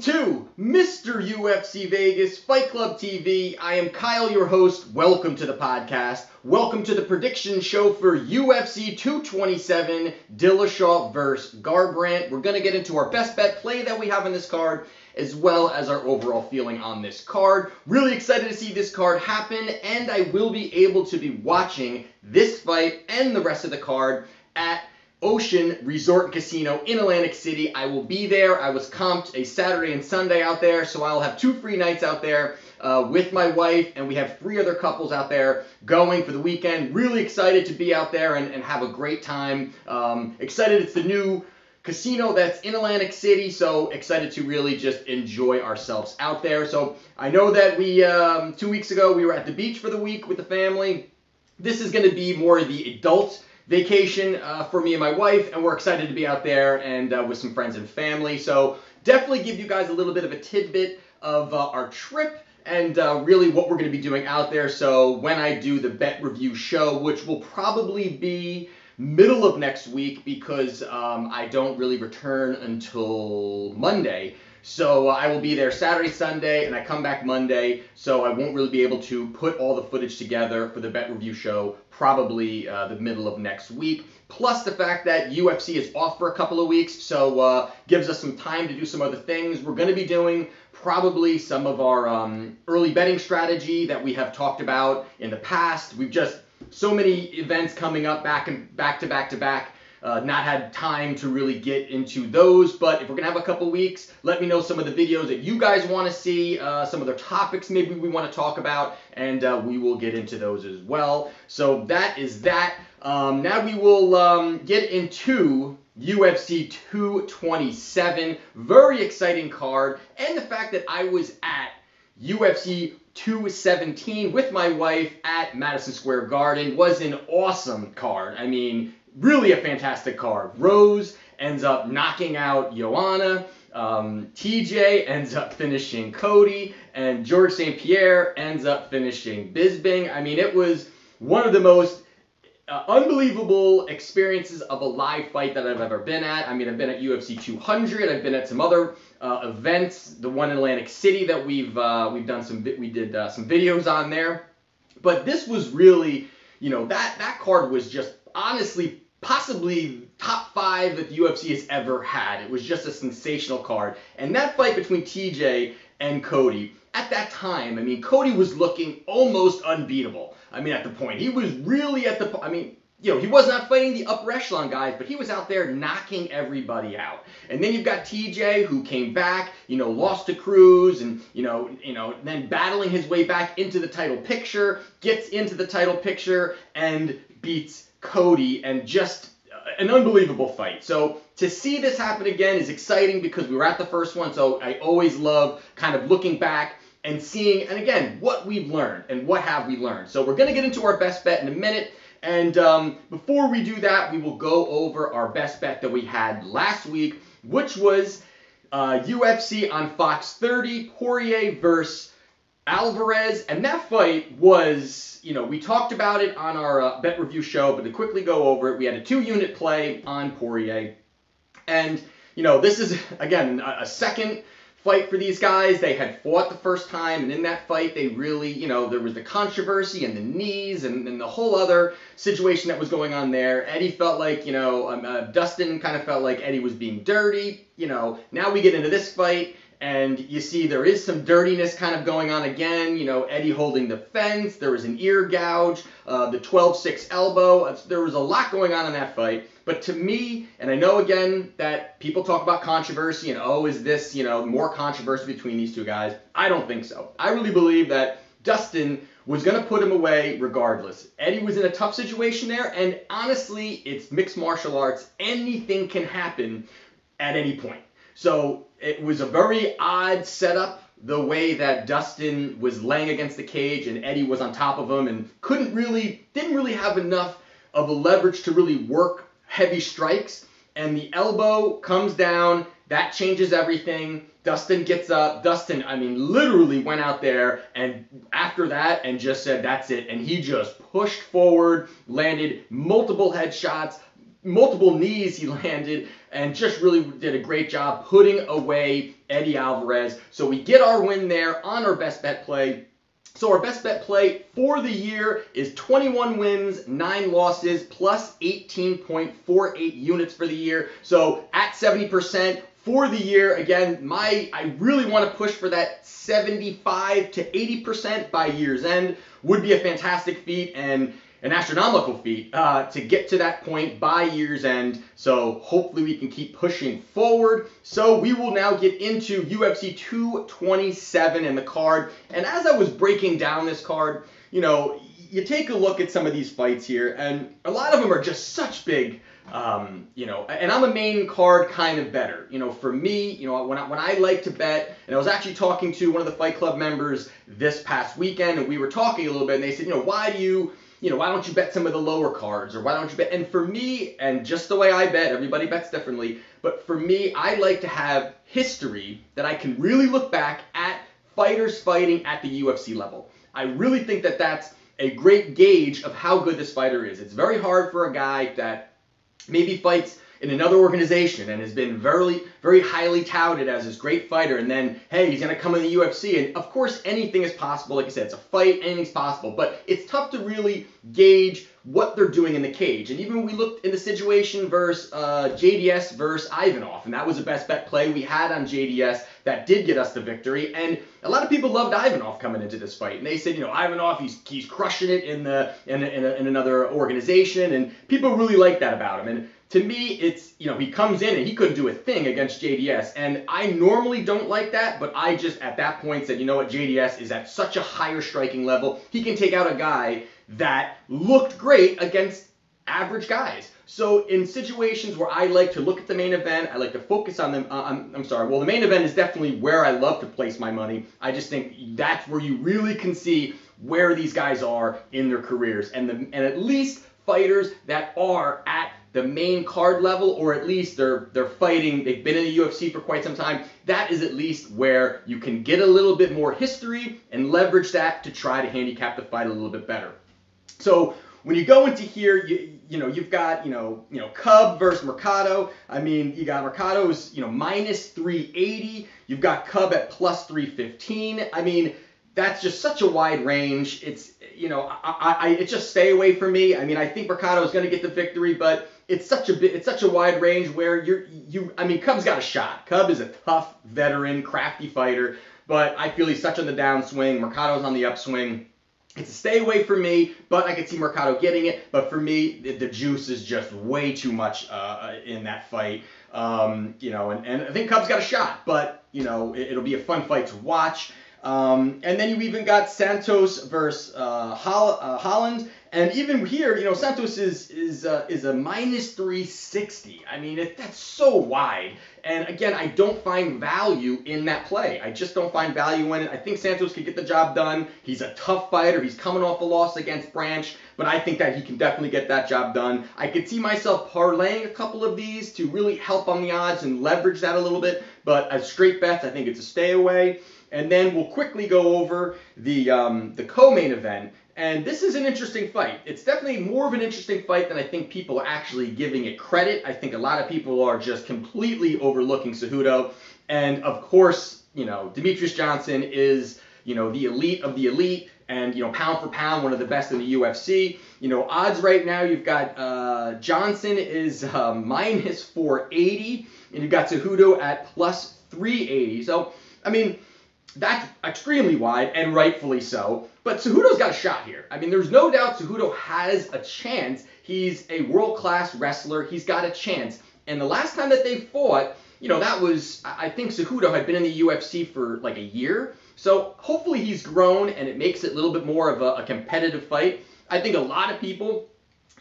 to Mr. UFC Vegas Fight Club TV. I am Kyle, your host. Welcome to the podcast. Welcome to the prediction show for UFC 227, Dillashaw versus Garbrandt. We're going to get into our best bet play that we have on this card, as well as our overall feeling on this card. Really excited to see this card happen, and I will be able to be watching this fight and the rest of the card at Ocean Resort and Casino in Atlantic City. I will be there. I was comped a Saturday and Sunday out there, so I'll have 2 free nights out there with my wife, and we have 3 other couples out there going for the weekend. Really excited to be out there and have a great time. Excited it's the new casino that's in Atlantic City, so excited to really just enjoy ourselves out there. So I know that we 2 weeks ago we were at the beach for the week with the family. This is going to be more the adult vacation for me and my wife, and we're excited to be out there and with some friends and family. So definitely give you guys a little bit of a tidbit of our trip and really what we're going to be doing out there. So when I do the bet review show, which will probably be middle of next week because I don't really return until Monday. So I will be there Saturday, Sunday, and I come back Monday, so I won't really be able to put all the footage together for the bet review show probably the middle of next week. Plus the fact that UFC is off for a couple of weeks, so gives us some time to do some other things. We're going to be doing probably some of our early betting strategy that we have talked about in the past. We've just so many events coming up back to back. Not had time to really get into those, but if we're going to have a couple weeks, let me know some of the videos that you guys want to see, some other topics maybe we want to talk about, and we will get into those as well. So that is that. Now we will get into UFC 227. Very exciting card, and the fact that I was at UFC 217 with my wife at Madison Square Garden was an awesome card. I mean, really a fantastic card. Rose ends up knocking out Joanna. TJ ends up finishing Cody. And George St. Pierre ends up finishing Bisping. I mean, it was one of the most unbelievable experiences of a live fight that I've ever been at. I mean, I've been at UFC 200. I've been at some other events. The one in Atlantic City that we did some videos on there. But this was really, you know, that card was just honestly possibly top 5 that the UFC has ever had. It was just a sensational card. And that fight between TJ and Cody, at that time, I mean, Cody was looking almost unbeatable. I mean, at the point, he was really at the, I mean, you know, he was not fighting the upper echelon guys, but he was out there knocking everybody out. And then you've got TJ, who came back, you know, lost to Cruz, and then battling his way back into the title picture, gets into the title picture, and beats Cody, and just an unbelievable fight. So to see this happen again is exciting because we were at the first one, so I always love kind of looking back and seeing, and again, what we've learned and what have we learned. So we're going to get into our best bet in a minute, and before we do that, we will go over our best bet that we had last week, which was UFC on Fox 30, Poirier versus Alvarez, and that fight was, you know, we talked about it on our bet review show, but to quickly go over it, we had a 2-unit play on Poirier, and, you know, this is, again, a second fight for these guys. They had fought the first time, and in that fight, they really, you know, there was the controversy and the knees and the whole other situation that was going on there. Eddie felt like, you know, Dustin kind of felt like Eddie was being dirty. You know, now we get into this fight, and you see there is some dirtiness kind of going on again. You know, Eddie holding the fence. There was an ear gouge, the 12-6 elbow. There was a lot going on in that fight. But to me, and I know again that people talk about controversy and, oh, is this, you know, more controversy between these two guys? I don't think so. I really believe that Dustin was going to put him away regardless. Eddie was in a tough situation there, and honestly, it's mixed martial arts. Anything can happen at any point. So it was a very odd setup, the way that Dustin was laying against the cage and Eddie was on top of him and didn't really have enough of a leverage to really work heavy strikes. And the elbow comes down, that changes everything. Dustin gets up. Dustin, I mean, literally went out there and after that and just said, that's it. And he just pushed forward, landed multiple headshots, multiple knees he landed, and just really did a great job putting away Eddie Alvarez. So we get our win there on our best bet play. So our best bet play for the year is 21 wins, 9 losses, plus 18.48 units for the year. So at 70% for the year, again, I really want to push for that 75 to 80% by year's end. Would be a fantastic feat and an astronomical feat to get to that point by year's end. So hopefully we can keep pushing forward. So we will now get into UFC 227 and the card. And as I was breaking down this card, you take a look at some of these fights here, and a lot of them are just such big, and I'm a main card kind of better. For me, when I like to bet, and I was actually talking to one of the Fight Club members this past weekend, and we were talking a little bit, and they said, why don't you bet some of the lower cards, or why don't you bet? And for me, and just the way I bet, everybody bets differently, but for me, I like to have history that I can really look back at fighters fighting at the UFC level. I really think that that's a great gauge of how good this fighter is. It's very hard for a guy that maybe fights in another organization and has been very, very highly touted as this great fighter, and then, hey, he's going to come in the UFC, and of course anything is possible. Like I said, it's a fight, anything's possible, but it's tough to really gauge what they're doing in the cage. And even we looked in the situation versus JDS versus Ivanov, and that was the best bet play we had on JDS that did get us the victory. And a lot of people loved Ivanov coming into this fight, and they said, Ivanov, he's crushing it in another organization, and people really like that about him. And to me, it's, he comes in and he couldn't do a thing against JDS. And I normally don't like that, but I just at that point said, JDS is at such a higher striking level. He can take out a guy that looked great against average guys. So in situations where I like to look at the main event, I like to focus on them. The main event is definitely where I love to place my money. I just think that's where you really can see where these guys are in their careers. And at least fighters that are at the main card level, or at least they're fighting, they've been in the UFC for quite some time, that is at least where you can get a little bit more history and leverage that to try to handicap the fight a little bit better. So when you go into here, you've got, Cub versus Mercado. I mean, you got Mercado's, minus 380. You've got Cub at plus 315. I mean, that's just such a wide range. It's, it's just stay away from me. I mean, I think Mercado is going to get the victory, but it's such a wide range where Cub's got a shot. Cub is a tough veteran, crafty fighter, but I feel he's such on the downswing. Mercado's on the upswing. It's a stay away from me, but I could see Mercado getting it. But for me, the juice is just way too much in that fight. And I think Cub's got a shot, but it'll be a fun fight to watch. And then you even got Santos versus Holland, and even here, Santos is a minus 360. I mean, that's so wide. And again, I don't find value in that play. I just don't find value in it. I think Santos could get the job done. He's a tough fighter. He's coming off a loss against Branch, but I think that he can definitely get that job done. I could see myself parlaying a couple of these to really help on the odds and leverage that a little bit. But as straight bets, I think it's a stay away. And then we'll quickly go over the co-main event. And this is an interesting fight. It's definitely more of an interesting fight than I think people are actually giving it credit. I think a lot of people are just completely overlooking Cejudo. And of course, Demetrious Johnson is, the elite of the elite. And, pound for pound, one of the best in the UFC. Odds right now, you've got Johnson is minus 480. And you've got Cejudo at plus 380. So, I mean, that's extremely wide, and rightfully so. But Cejudo's got a shot here. I mean, there's no doubt Cejudo has a chance. He's a world-class wrestler. He's got a chance. And the last time that they fought, that was, I think Cejudo had been in the UFC for like a year. So hopefully he's grown, and it makes it a little bit more of a competitive fight. I think a lot of people,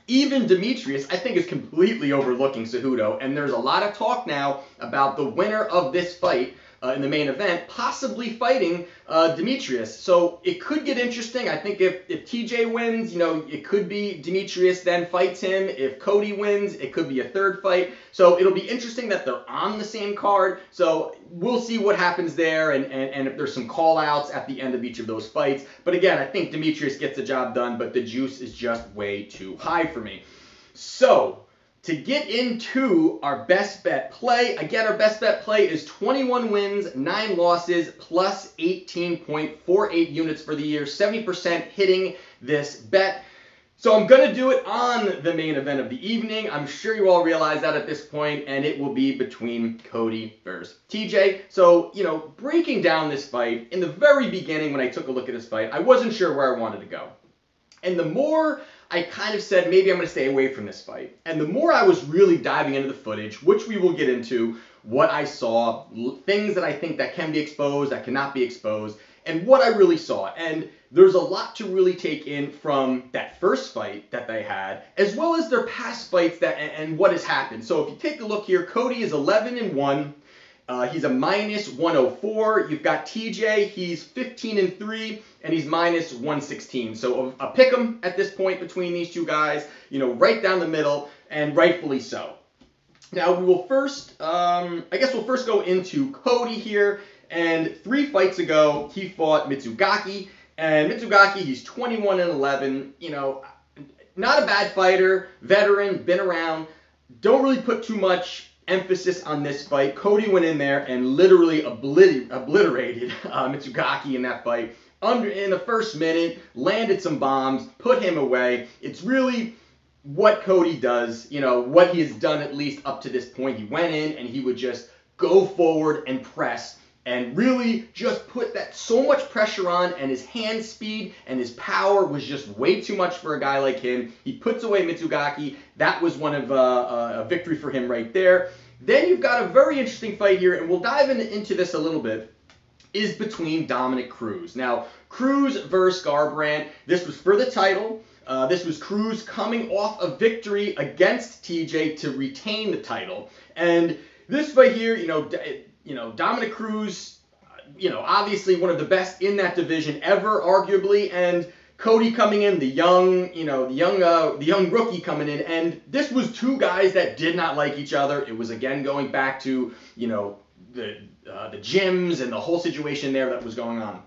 even Demetrius, I think is completely overlooking Cejudo. And there's a lot of talk now about the winner of this fight in the main event, possibly fighting Demetrius. So it could get interesting. I think if TJ wins, it could be Demetrius then fights him. If Cody wins, it could be a third fight. So it'll be interesting that they're on the same card. So we'll see what happens there and if there's some call-outs at the end of each of those fights. But again, I think Demetrius gets the job done, but the juice is just way too high for me. So to get into our best bet play, again, our best bet play is 21 wins, 9 losses, plus 18.48 units for the year, 70% hitting this bet. So I'm going to do it on the main event of the evening. I'm sure you all realize that at this point, and it will be between Cody versus TJ. So, breaking down this fight, in the very beginning when I took a look at this fight, I wasn't sure where I wanted to go. And the more I kind of said, maybe I'm going to stay away from this fight. And the more I was really diving into the footage, which we will get into, what I saw, things that I think that can be exposed, that cannot be exposed, and what I really saw. And there's a lot to really take in from that first fight that they had, as well as their past fights and what has happened. So if you take a look here, Cody is 11-1. He's a minus 104. You've got TJ, he's 15-3, and he's minus 116. So a pick 'em at this point between these two guys, right down the middle, and rightfully so. Now we will first, we'll first go into Cody here. And 3 fights ago, he fought Mitsugaki. And Mitsugaki, he's 21-11. Not a bad fighter, veteran, been around. Don't really put too much emphasis on this fight. Cody went in there and literally obliterated Mitsugaki in that fight. In the first minute, landed some bombs, put him away. It's really what Cody does, what he has done at least up to this point. He went in and he would just go forward and press and really just put that so much pressure on, and his hand speed and his power was just way too much for a guy like him. He puts away Mitsugaki. That was one of a victory for him right there. Then you've got a very interesting fight here, and we'll dive into this a little bit, is between Dominic Cruz. Now, Cruz versus Garbrandt. This was for the title. This was Cruz coming off a victory against TJ to retain the title. And this fight here, Dominic Cruz, obviously one of the best in that division ever, arguably, and Cody coming in, the young rookie coming in, and this was 2 guys that did not like each other. It was again going back to, the gyms and the whole situation there that was going on.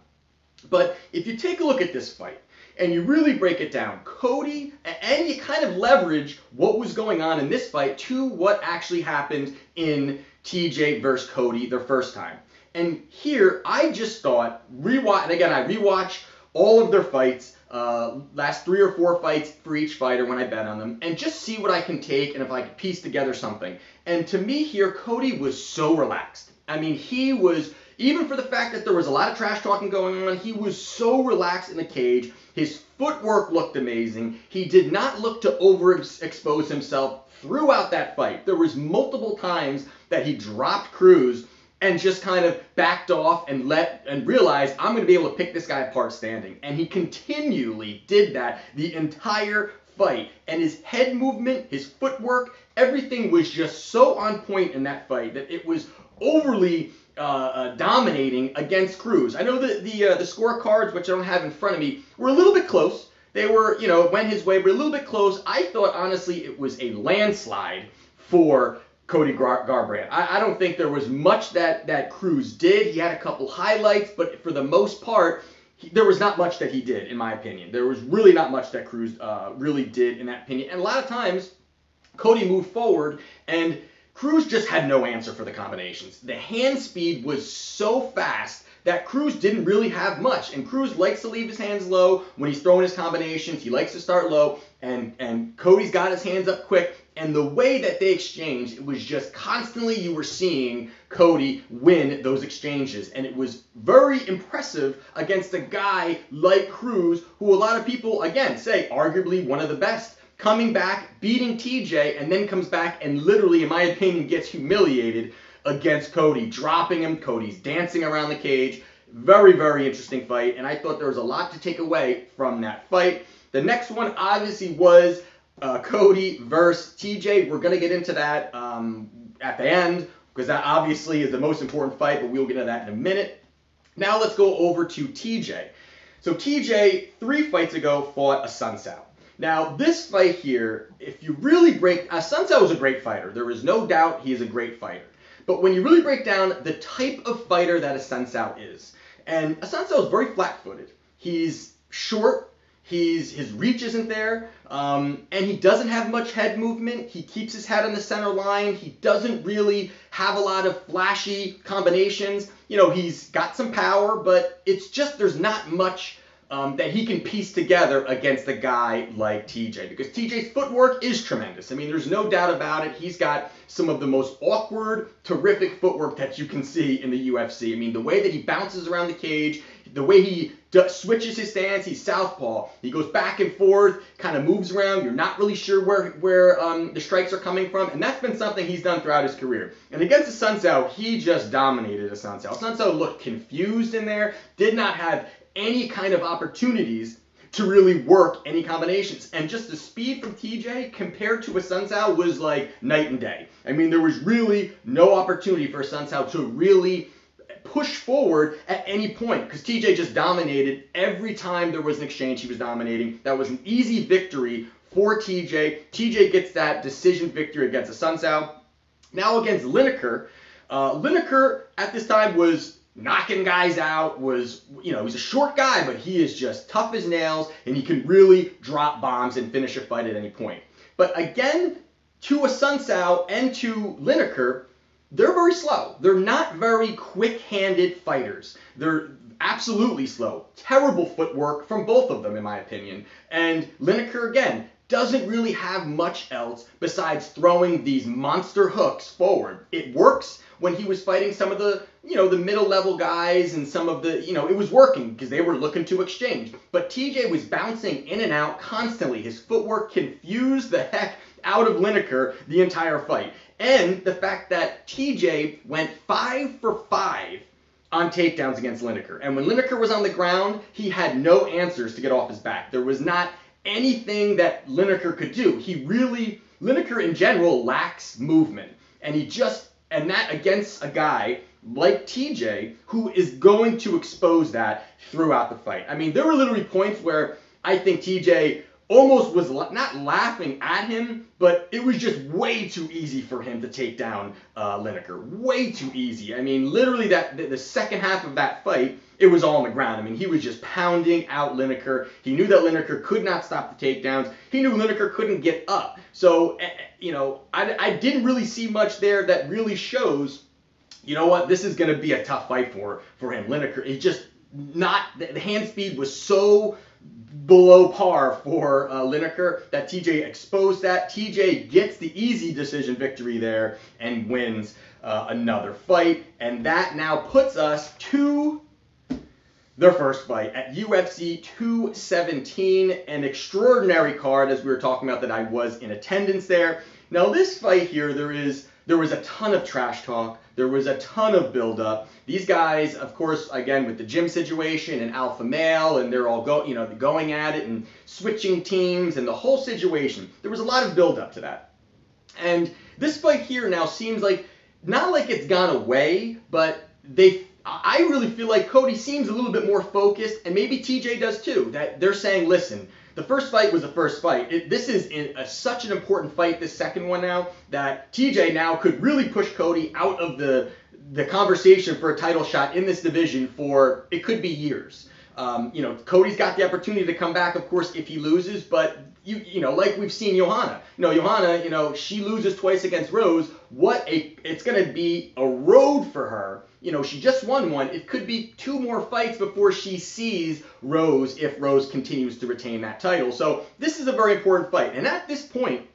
But if you take a look at this fight and you really break it down, Cody, and you kind of leverage what was going on in this fight to what actually happened in TJ versus Cody their first time. And here, I just thought, I rewatch all of their fights, last 3 or 4 fights for each fighter when I bet on them, and just see what I can take and if I can piece together something. And to me here, Cody was so relaxed. I mean, he was, even for the fact that there was a lot of trash talking going on, he was so relaxed in the cage. His footwork looked amazing. He did not look to overexpose himself throughout that fight. There was multiple times that he dropped Cruz and just kind of backed off and realized, I'm going to be able to pick this guy apart standing. And he continually did that the entire fight. And his head movement, his footwork, everything was just so on point in that fight that it was overly dominating against Cruz. I know that the scorecards, which I don't have in front of me, were a little bit close. They were, it went his way, but a little bit close. I thought, honestly, it was a landslide for Cody Garbrandt. I don't think there was much that Cruz did. He had a couple highlights, but for the most part, there was not much that he did, in my opinion. There was really not much that Cruz really did, in that opinion. And a lot of times, Cody moved forward, and Cruz just had no answer for the combinations. The hand speed was so fast that Cruz didn't really have much. And Cruz likes to leave his hands low when he's throwing his combinations. He likes to start low, and Cody's got his hands up quick. And the way that they exchanged, it was just constantly you were seeing Cody win those exchanges. And it was very impressive against a guy like Cruz, who a lot of people, again, say arguably one of the best. Coming back, beating TJ, and then comes back and literally, in my opinion, gets humiliated against Cody, dropping him. Cody's dancing around the cage. Very, very interesting fight, and I thought there was a lot to take away from that fight. The next one obviously was Cody versus TJ. We're going to get into that at the end, because that obviously is the most important fight, but we'll get into that in a minute. Now let's go over to TJ. So TJ, 3 fights ago, fought a Sunsao. Now, this fight here, if you really Sunsao was a great fighter. There is no doubt he is a great fighter. But when you really break down the type of fighter that a Sunsao is, and a Sunsao is very flat-footed. He's short, His reach isn't there, and he doesn't have much head movement. He keeps his head on the center line. He doesn't really have a lot of flashy combinations. He's got some power, but it's just there's not much that he can piece together against a guy like TJ, because TJ's footwork is tremendous. I mean, there's no doubt about it. He's got some of the most awkward, terrific footwork that you can see in the UFC. I mean, the way that he bounces around the cage, the way he switches his stance, he's southpaw. He goes back and forth, kind of moves around. You're not really sure where the strikes are coming from, and that's been something he's done throughout his career. And against Assunção, he just dominated Assunção. Assunção looked confused in there, did not have any kind of opportunities to really work any combinations. And just the speed from TJ compared to Assunção was like night and day. I mean, there was really no opportunity for Assunção to really push forward at any point, because TJ just dominated every time there was an exchange. He was dominating. That was an easy victory for TJ. TJ gets that decision victory against Assunção. Now against Lineker, Lineker at this time was knocking guys out, he's a short guy, but he is just tough as nails, and he can really drop bombs and finish a fight at any point. But again, to Assunção and to Lineker, they're very slow. They're not very quick-handed fighters. They're absolutely slow. Terrible footwork from both of them, in my opinion. And Lineker, again, doesn't really have much else besides throwing these monster hooks forward. It works when he was fighting some of the, the middle-level guys, and some of the, it was working because they were looking to exchange. But TJ was bouncing in and out constantly. His footwork confused the heck out of Lineker the entire fight. And the fact that TJ went 5 for 5 on takedowns against Lineker. And when Lineker was on the ground, he had no answers to get off his back. There was not anything that Lineker could do. Lineker in general lacks movement. And that against a guy like TJ, who is going to expose that throughout the fight. I mean, there were literally points where I think TJ almost was not laughing at him, but it was just way too easy for him to take down Lineker. Way too easy. I mean, literally the second half of that fight, it was all on the ground. I mean, he was just pounding out Lineker. He knew that Lineker could not stop the takedowns. He knew Lineker couldn't get up. So, I didn't really see much there that really shows, this is going to be a tough fight for him. Lineker, the hand speed was so below par for Lineker that TJ exposed that. TJ gets the easy decision victory there and wins another fight. And that now puts us to their first fight at UFC 217, an extraordinary card, as we were talking about, that I was in attendance there. Now this fight here, there was a ton of trash talk. There was a ton of buildup. These guys, of course, again, with the gym situation and alpha male, and they're all going at it and switching teams and the whole situation. There was a lot of buildup to that. And this fight here now seems like, not like it's gone away, but I really feel like Cody seems a little bit more focused, and maybe TJ does too, that they're saying, listen, the first fight was the first fight. This is such an important fight, this second one now, that TJ now could really push Cody out of the conversation for a title shot in this division for, it could be years. Cody's got the opportunity to come back, of course, if he loses, but like we've seen Johanna. Johanna, she loses twice against Rose. It's going to be a road for her. She just won one. It could be 2 more fights before she sees Rose, if Rose continues to retain that title. So this is a very important fight. And at this point,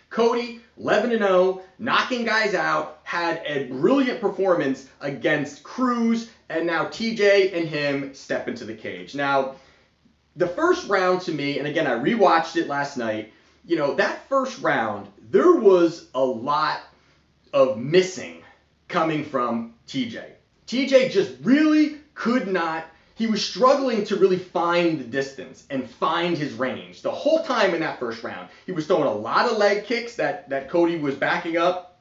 Cody, 11-0, knocking guys out, had a brilliant performance against Cruz, and now TJ and him step into the cage. Now, the first round to me, and again, I rewatched it last night, that first round, there was a lot of missing coming from TJ. TJ just really could not, he was struggling to really find the distance and find his range. The whole time in that first round, he was throwing a lot of leg kicks that Cody was backing up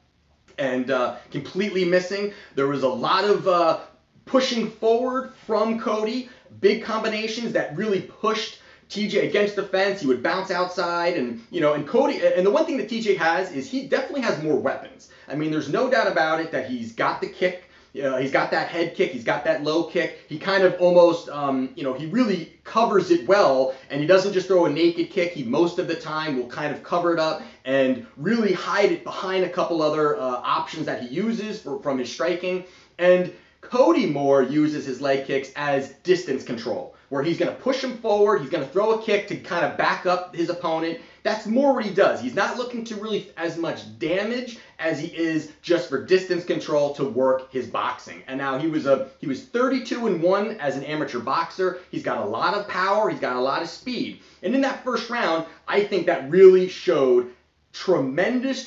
and completely missing. There was a lot of pushing forward from Cody, big combinations that really pushed TJ against the fence. He would bounce outside, and Cody, and the one thing that TJ has is he definitely has more weapons. I mean, there's no doubt about it that he's got the kick. He's got that head kick. He's got that low kick. He kind of almost, he really covers it well, and he doesn't just throw a naked kick. He most of the time will kind of cover it up and really hide it behind a couple other options that he uses from his striking. And Cody more uses his leg kicks as distance control, where he's going to push him forward. He's going to throw a kick to kind of back up his opponent. That's more what he does. He's not looking to really as much damage as he is just for distance control to work his boxing. And now he was 32-1 as an amateur boxer. He's got a lot of power. He's got a lot of speed. And in that first round, I think that really showed tremendous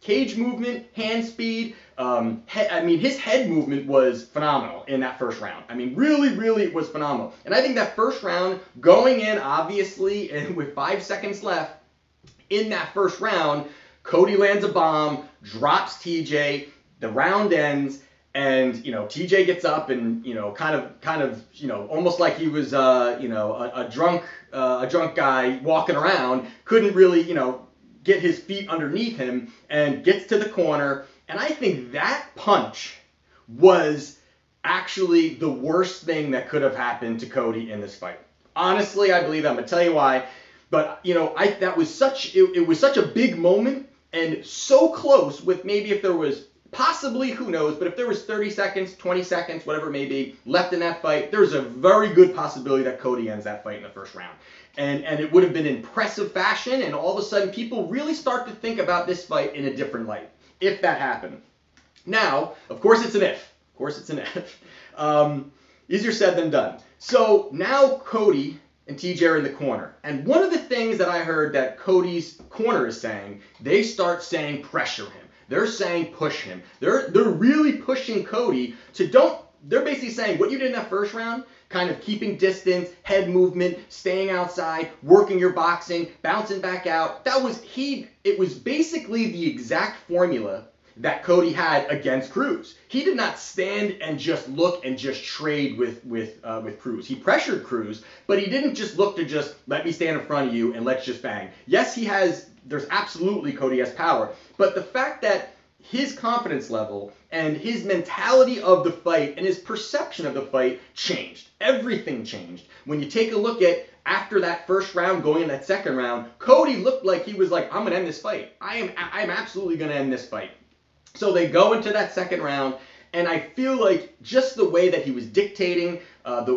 cage movement, hand speed. His head movement was phenomenal in that first round. Really was phenomenal. And I think that first round, going in, obviously, and with 5 seconds left, in that first round, Cody lands a bomb, drops TJ, the round ends, and, TJ gets up and, kind of, almost like he was, a drunk guy walking around, couldn't really, get his feet underneath him, and gets to the corner. And I think that punch was actually the worst thing that could have happened to Cody in this fight. Honestly, I believe that. I'm going to tell you why. But, it was such a big moment and so close with maybe if there was possibly, who knows, but if there was 30 seconds, 20 seconds, whatever it may be, left in that fight, there's a very good possibility that Cody ends that fight in the first round. And it would have been impressive fashion, and all of a sudden people really start to think about this fight in a different light, if that happened. Now, of course it's an if. Easier said than done. So now Cody and TJ are in the corner. And one of the things that I heard that Cody's corner is saying, they start saying pressure him. They're saying push him. They're really pushing Cody they're basically saying what you did in that first round, kind of keeping distance, head movement, staying outside, working your boxing, bouncing back out. It was basically the exact formula that Cody had against Cruz. He did not stand and just look and just trade with Cruz. He pressured Cruz, but he didn't just look to just let me stand in front of you and let's just bang. Yes, there's absolutely Cody has power, but the fact that his confidence level and his mentality of the fight and his perception of the fight changed. Everything changed. When you take a look at after that first round going in that second round, Cody looked like he was like, I'm going to end this fight. I'm absolutely going to end this fight. So they go into that second round, and I feel like just the way that he was dictating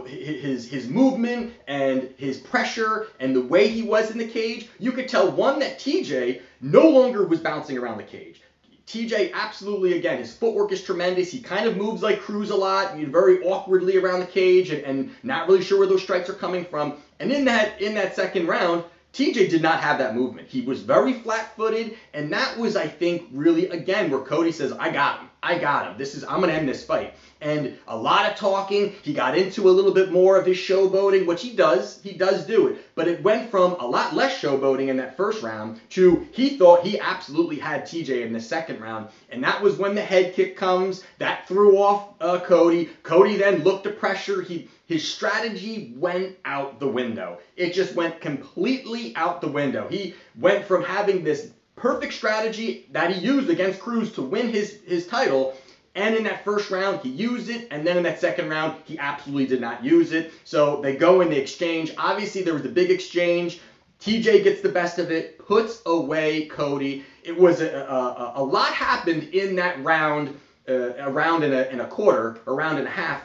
his movement and his pressure and the way he was in the cage, you could tell, one, that TJ no longer was bouncing around the cage. TJ absolutely, again, his footwork is tremendous. He kind of moves like Cruz a lot, very awkwardly around the cage and not really sure where those strikes are coming from. And in that second round, TJ did not have that movement. He was very flat-footed, and that was, I think, really, again, where Cody says, I got him. I'm going to end this fight. And a lot of talking. He got into a little bit more of his showboating, which he does. He does do it. But it went from a lot less showboating in that first round to he thought he absolutely had TJ in the second round. And that was when the head kick comes. That threw off Cody. Cody then looked to pressure. His strategy went out the window. It just went completely out the window. He went from having this perfect strategy that he used against Cruz to win his title, and in that first round, he used it, and then in that second round, he absolutely did not use it. So they go in the exchange. Obviously, there was a big exchange. TJ gets the best of it, puts away Cody. It was a lot happened in that round, a round and a quarter, a round and a half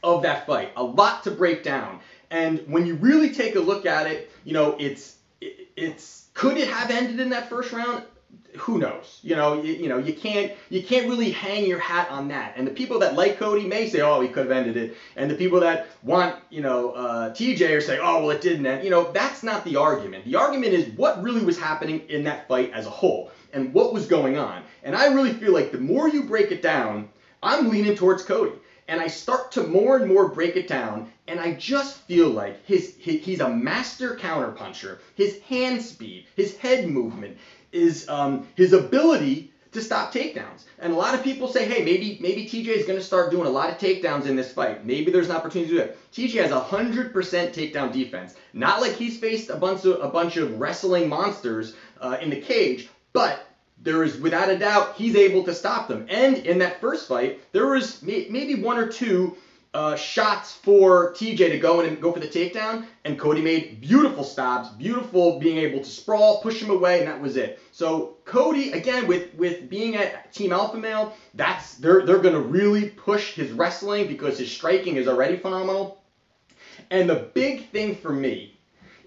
of that fight. A lot to break down. And when you really take a look at it, could it have ended in that first round? Who knows? You can't really hang your hat on that. And the people that like Cody may say, oh, he could have ended it. And the people that want, TJ are saying, oh, well, it didn't end. That's not the argument. The argument is what really was happening in that fight as a whole and what was going on. And I really feel like the more you break it down, I'm leaning towards Cody. And I start to more and more break it down, and I just feel like he's a master counterpuncher. His hand speed, his head movement, his ability to stop takedowns. And a lot of people say, hey, maybe TJ is going to start doing a lot of takedowns in this fight. Maybe there's an opportunity to do that. TJ has 100% takedown defense. Not like he's faced a bunch of wrestling monsters in the cage, but there is, without a doubt, he's able to stop them. And in that first fight, there was maybe one or two shots for TJ to go in and go for the takedown, and Cody made beautiful stops, beautiful being able to sprawl, push him away, and that was it. So Cody, again, with being at Team Alpha Male, they're going to really push his wrestling because his striking is already phenomenal. And the big thing for me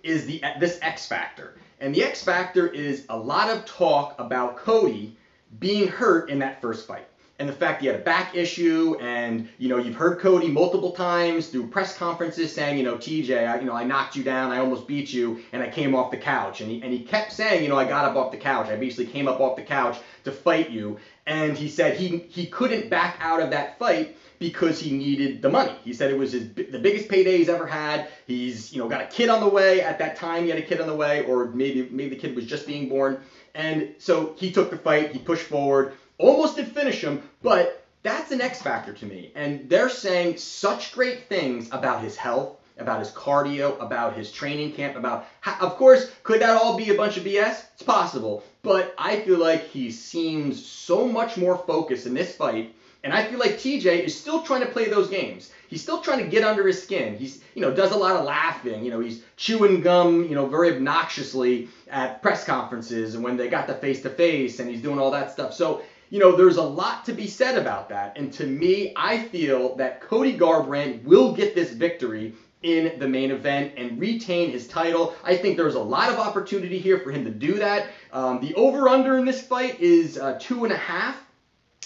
is this X Factor. And the X Factor is a lot of talk about Cody being hurt in that first fight. And the fact he had a back issue, and you've heard Cody multiple times through press conferences saying, TJ, I knocked you down, I almost beat you, and I came off the couch. And he kept saying, I got up off the couch. I basically came up off the couch to fight you. And he said he couldn't back out of that fight because he needed the money. He said it was the biggest payday he's ever had. He's got a kid on the way. At that time, he had a kid on the way, or maybe the kid was just being born. And so he took the fight. He pushed forward. Almost did finish him, but that's an X factor to me. And they're saying such great things about his health, about his cardio, about his training camp, about how, of course, could that all be a bunch of BS? It's possible. But I feel like he seems so much more focused in this fight. And I feel like TJ is still trying to play those games. He's still trying to get under his skin. He's, does a lot of laughing. He's chewing gum, very obnoxiously at press conferences and when they got the face-to-face, and he's doing all that stuff. So, there's a lot to be said about that. And to me, I feel that Cody Garbrandt will get this victory in the main event and retain his title. I think there's a lot of opportunity here for him to do that. The over-under in this fight is 2.5.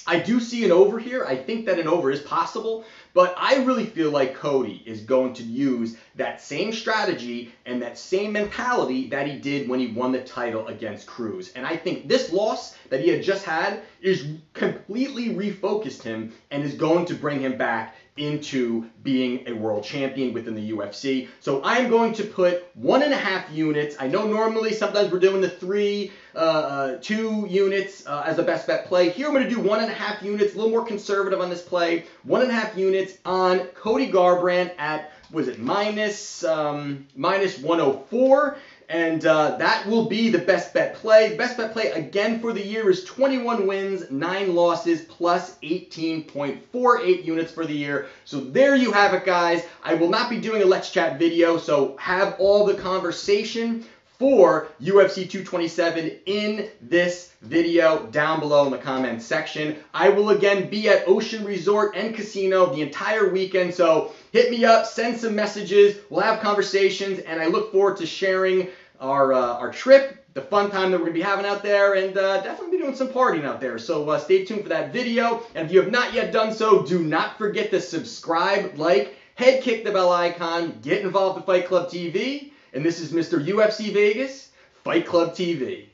I do see an over here. I think that an over is possible, but I really feel like Cody is going to use that same strategy and that same mentality that he did when he won the title against Cruz. And I think this loss that he had just had is completely refocused him and is going to bring him back into being a world champion within the UFC. So I'm going to put 1.5 units. I know normally sometimes we're doing the 2 units as a best bet play. Here I'm going to do 1.5 units, a little more conservative on this play. 1.5 units on Cody Garbrandt at, minus 104. And that will be the best bet play. Best bet play again for the year is 21 wins, 9 losses, plus 18.48 units for the year. So there you have it, guys. I will not be doing a Let's Chat video, so have all the conversation for UFC 227 in this video down below in the comments section. I will again be at Ocean Resort and Casino the entire weekend, so hit me up, send some messages, we'll have conversations, and I look forward to sharing our trip, the fun time that we're going to be having out there, and definitely be doing some partying out there. So stay tuned for that video, and if you have not yet done so, do not forget to subscribe, like, head kick the bell icon, get involved with Fight Club TV. And this is Mr. UFC Vegas, Fight Club TV.